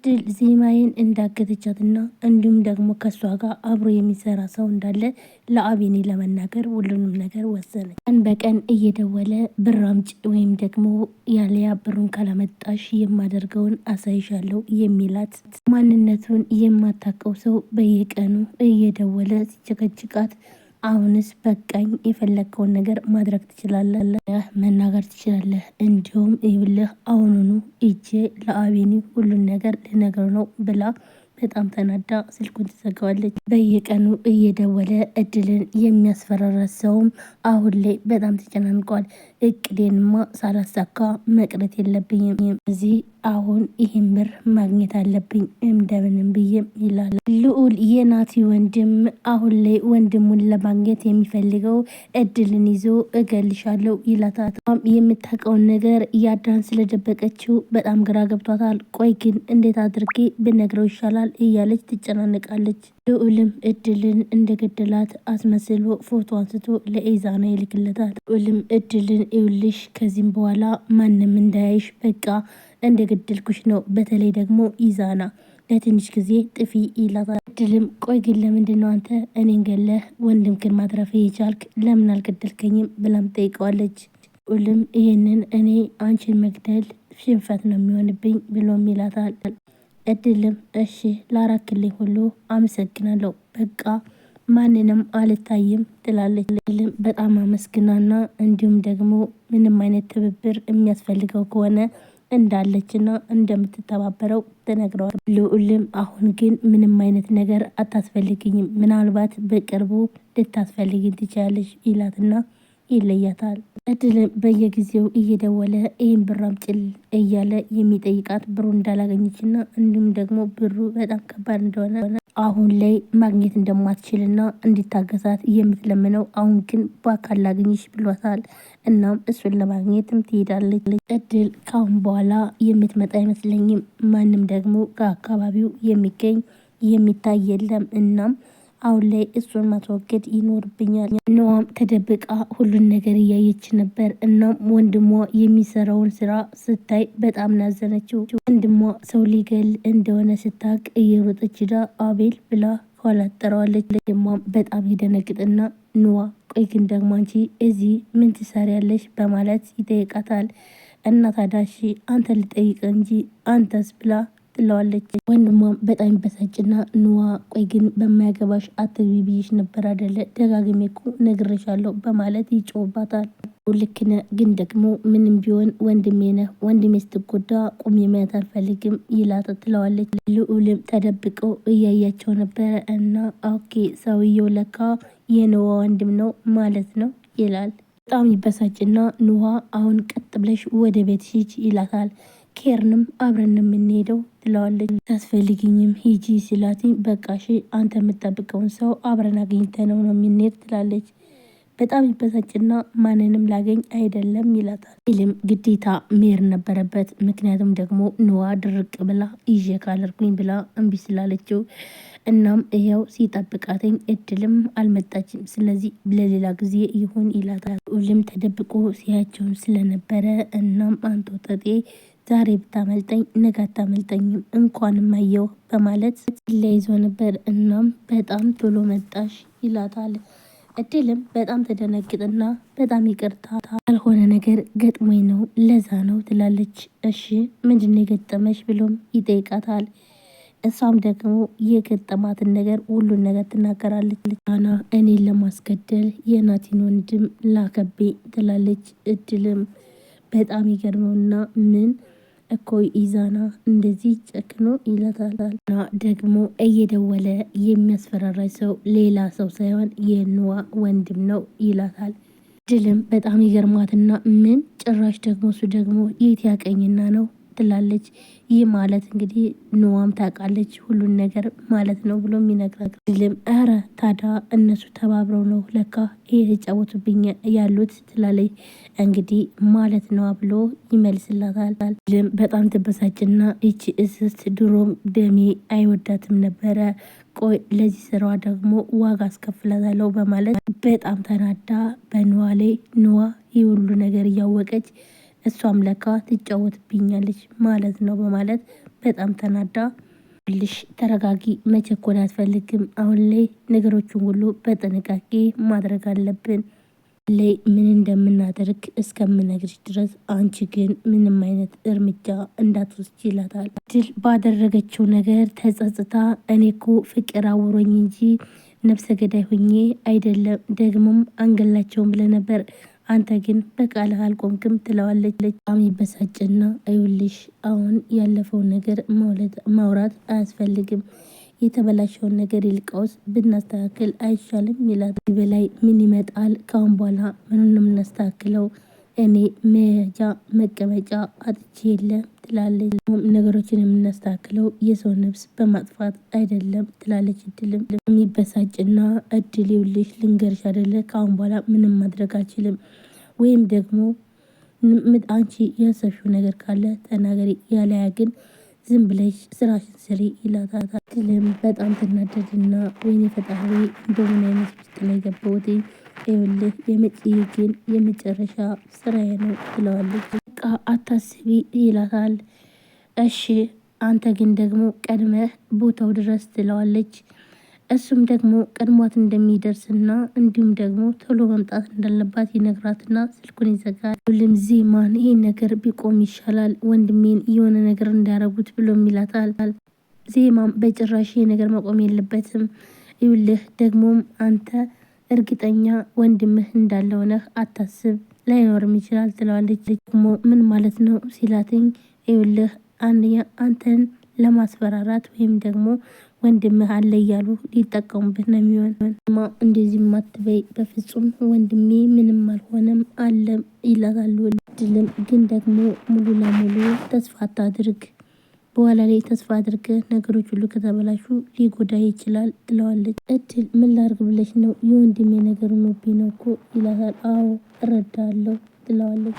እድል ዜማዬን እንዳገተቻትና እንዲሁም ደግሞ ከሷ ጋር አብሮ የሚሰራ ሰው እንዳለ ለአቤኔ ለመናገር ሁሉንም ነገር ወሰነች። ቀን በቀን እየደወለ ብር አምጪ ወይም ደግሞ ያለያ ብሩን ካላመጣሽ የማደርገውን አሳይሻለሁ የሚላት ማንነቱን የማታውቀው ሰው በየቀኑ እየደወለ ሲጨቀጭቃት አሁንስ በቃኝ፣ የፈለግከውን ነገር ማድረግ ትችላለህ፣ መናገር ትችላለህ። እንዲሁም ይብልህ አሁኑኑ እጄ ለአቤኔ ሁሉን ነገር ልነግረው ነው ብላ በጣም ተናዳ ስልኩን ትዘጋዋለች። በየቀኑ እየደወለ እድልን የሚያስፈራራት ሰውም አሁን ላይ በጣም ተጨናንቋል። እቅዴንማ ሳላሳካ መቅረት የለብኝም፣ እዚህ አሁን ይህን ብር ማግኘት አለብኝ እንደምንም ብዬም ይላል። ልዑል የናቲ ወንድም አሁን ላይ ወንድሙን ለማግኘት የሚፈልገው እድልን ይዞ እገልሻለሁ ይላታል። የምታውቀውን ነገር እያዳን ስለደበቀችው በጣም ግራ ገብቷታል። ቆይ ግን እንዴት አድርጌ ብነግረው ይሻላል እያለች ትጨናነቃለች። ልዑልም እድልን እንደገደላት አስመስሎ ፎቶ አንስቶ ለኢዛና ይልክለታል። ልዑልም እድልን ይውልሽ ከዚህም በኋላ ማንም እንዳያይሽ በቃ እንደገደልኩሽ ነው፣ በተለይ ደግሞ ኢዛና ለትንሽ ጊዜ ጥፊ ይላታል። እድልም ቆይ ግን ለምንድን ነው አንተ እኔን ገለህ ወንድምክን ማትረፍ የቻልክ ለምን አልገደልከኝም ብላም ጠይቀዋለች። ልዑልም ይህንን እኔ አንቺን መግደል ሽንፈት ነው የሚሆንብኝ ብሎም ይላታል። እድልም እሺ ላራክልኝ ሁሉ አመሰግናለሁ፣ በቃ ማንንም አልታይም ትላለች። እድልም በጣም አመስግናና እንዲሁም ደግሞ ምንም አይነት ትብብር የሚያስፈልገው ከሆነ እንዳለችና እንደምትተባበረው ተነግረዋል። ልዑልም አሁን ግን ምንም አይነት ነገር አታስፈልግኝም፣ ምናልባት በቅርቡ ልታስፈልግኝ ትችላለች ይላትና ይለያታል። እድልም በየጊዜው እየደወለ ይህን ብር አምጪል እያለ የሚጠይቃት ብሩ እንዳላገኘችና እንዲሁም ደግሞ ብሩ በጣም ከባድ እንደሆነ አሁን ላይ ማግኘት እንደማትችልና እንዲታገሳት የምትለምነው አሁን ግን በአካል ላገኝሽ ብሏታል። እናም እሱን ለማግኘትም ትሄዳለች። እድል ካሁን በኋላ የምትመጣ አይመስለኝም፣ ማንም ደግሞ ከአካባቢው የሚገኝ የሚታይ የለም። እናም አሁን ላይ እሱን ማስወገድ ይኖርብኛል። ነዋም ተደብቃ ሁሉን ነገር እያየች ነበር። እናም ወንድሟ የሚሰራውን ስራ ስታይ በጣም ናዘነችው። ወንድሟ ሰው ሊገል እንደሆነ ስታቅ እየሮጠች ዳ አቤል ብላ ኋላ ጠራዋለች። ወንድሟም በጣም ይደነግጥና ነዋ ቆይ ግን ደግሞ አንቺ እዚህ ምን ትሰሪያለሽ በማለት ይጠይቃታል። እና ታዳሺ አንተ ልጠይቅ እንጂ አንተስ ብላ ትለዋለች። ወንድሟም በጣም ይበሳጭና ንዋ ቆይ ግን በማያገባሽ አትግቢ ብዬሽ ነበር አይደለ? ደጋግሜ እኮ ነግሬሻለሁ በማለት ይጮህባታል። ልክ ነህ፣ ግን ደግሞ ምንም ቢሆን ወንድሜ ነህ፣ ወንድሜ ስትጎዳ ቁሜ ማየት አልፈልግም ይላት ትለዋለች። ልዑልም ተደብቀው እያያቸው ነበረ እና ኦኬ ሰውየው ለካ የንዋ ወንድም ነው ማለት ነው ይላል። በጣም ይበሳጭና ንዋ አሁን ቀጥ ብለሽ ወደ ቤት ሂጅ ይላታል። ኬርንም አብረን የምንሄደው ትለዋለች። ታስፈልግኝም ሂጂ ሲላት በቃ እሺ አንተ የምጠብቀውን ሰው አብረን አግኝተነው ነው የምንሄድ ትላለች። በጣም ይበሳጭና ማንንም ላገኝ አይደለም ይላታል። ይልም ግዴታ መሄድ ነበረበት፣ ምክንያቱም ደግሞ ንዋ ድርቅ ብላ ይዤ ካለርኩኝ ብላ እምቢ ስላለችው። እናም ይኸው ሲጠብቃተኝ እድልም አልመጣችም፣ ስለዚህ ለሌላ ጊዜ ይሁን ይላታል። ሁሉም ተደብቆ ሲያቸውን ስለነበረ እናም አንተ ወጠጤ ዛሬ ብታመልጠኝ ነገ አታመልጠኝም እንኳንም አየው በማለት ለይዞ ነበር። እናም በጣም ቶሎ መጣሽ ይላታል። እድልም በጣም ተደነግጥና በጣም ይቅርታ ያልሆነ ነገር ገጥሞኝ ነው ለዛ ነው ትላለች። እሺ ምንድነው የገጠመሽ ብሎም ይጠይቃታል። እሷም ደግሞ የገጠማትን ነገር ሁሉን ነገር ትናገራለች። ና እኔን ለማስገደል የናቲን ወንድም ላከቤ ትላለች። እድልም በጣም ይገርመውና ምን እኮ ኢዛና እንደዚህ ጨክኖ ይላታል። እና ደግሞ እየደወለ የሚያስፈራራኝ ሰው ሌላ ሰው ሳይሆን የንዋ ወንድም ነው ይላታል። እድልም በጣም ይገርማትና ምን ጭራሽ ደግሞ እሱ ደግሞ የት ያቀኝና ነው ትላለች። ይህ ማለት እንግዲህ ንዋም ታውቃለች ሁሉን ነገር ማለት ነው ብሎም ይነግራል። እድልም ኧረ ታዲያ እነሱ ተባብረው ነው ለካ ይሄ የተጫወቱብኝ ያሉት ትላለች። እንግዲህ ማለት ነው ብሎ ይመልስላታል። እድልም በጣም ትበሳጭና ይቺ እስስት ድሮም ደሜ አይወዳትም ነበረ፣ ቆይ ለዚህ ስራዋ ደግሞ ዋጋ አስከፍላታለሁ በማለት በጣም ተናዳ በንዋ ላይ ንዋ ይህ ሁሉ ነገር እያወቀች እሷም ለካ ትጫወትብኛለች ማለት ነው በማለት በጣም ተናዳ ልሽ ተረጋጊ፣ መቸኮል አያስፈልግም። አሁን ላይ ነገሮችን ሁሉ በጥንቃቄ ማድረግ አለብን ላይ ምን እንደምናደርግ እስከምነግርሽ ድረስ አንቺ ግን ምንም አይነት እርምጃ እንዳትወስጂ ይላታል። ድል ባደረገችው ነገር ተጸጽታ እኔ እኮ ፍቅር አውሮኝ እንጂ ነፍሰ ገዳይ ሁኜ አይደለም፣ ደግሞም አንገላቸውም ብለ ነበር፣ አንተ ግን በቃልህ አልቆምክም ትለዋለች። በጣም ይበሳጭና አይውልሽ አሁን ያለፈውን ነገር ማውራት አያስፈልግም፣ የተበላሸውን ነገር ይልቀውስ ብናስተካክል አይሻልም ይላል። በላይ ምን ይመጣል? ካሁን በኋላ ምንም እናስተካክለው፣ እኔ መያዣ መቀመጫ አጥቼ የለ ትላለች። ነገሮችን የምናስተካክለው የሰው ነፍስ በማጥፋት አይደለም ትላለች። እድልም የሚበሳጭና እድል ይውልሽ ልንገርሽ አይደለ ካሁን በኋላ ምንም ማድረግ አልችልም፣ ወይም ደግሞ አንቺ ያሰብሽው ነገር ካለ ተናገሪ፣ ያለያ ግን ዝም ብለሽ ስራሽን ስሪ ይላታል። እድልም በጣም ትናደድና ወይኔ ፈጣሪ እንደምን አይነት ውስጥ ነው የገባሁት፣ ይኸውልህ ግን የመጨረሻ ስራዬ ነው ትለዋለች። በቃ አታስቢ ይላታል። እሺ አንተ ግን ደግሞ ቀድመህ ቦታው ድረስ ትለዋለች። እሱም ደግሞ ቀድሟት እንደሚደርስና እንዲሁም ደግሞ ቶሎ መምጣት እንዳለባት ይነግራትና ስልኩን ይዘጋል። ሁሉም ዜማን ይሄን ነገር ቢቆም ይሻላል ወንድሜን የሆነ ነገር እንዳያረጉት ብሎ ይላታል። ዜማም በጭራሽ ይሄ ነገር መቆም የለበትም፣ ይውልህ ደግሞም አንተ እርግጠኛ ወንድምህ እንዳለው ነህ፣ አታስብ ላይኖርም ይችላል ትለዋለች። ደግሞ ምን ማለት ነው ሲላትኝ ይውልህ አንደኛ አንተን ለማስፈራራት ወይም ደግሞ ወንድምህ አለ እያሉ ሊጠቀሙበት ነው የሚሆን። እንደዚህ ማትበይ በፍጹም ወንድሜ ምንም አልሆነም አለም ይላታሉ። እድልም ግን ደግሞ ሙሉ ለሙሉ ተስፋ አታድርግ፣ በኋላ ላይ ተስፋ አድርገ ነገሮች ሁሉ ከተበላሹ ሊጎዳ ይችላል ትለዋለች። እድል ምን ላርግ ብለሽ ነው? የወንድሜ ነገር ሆኖብኝ ነው እኮ ይላታል። አዎ እረዳለሁ ትለዋለች።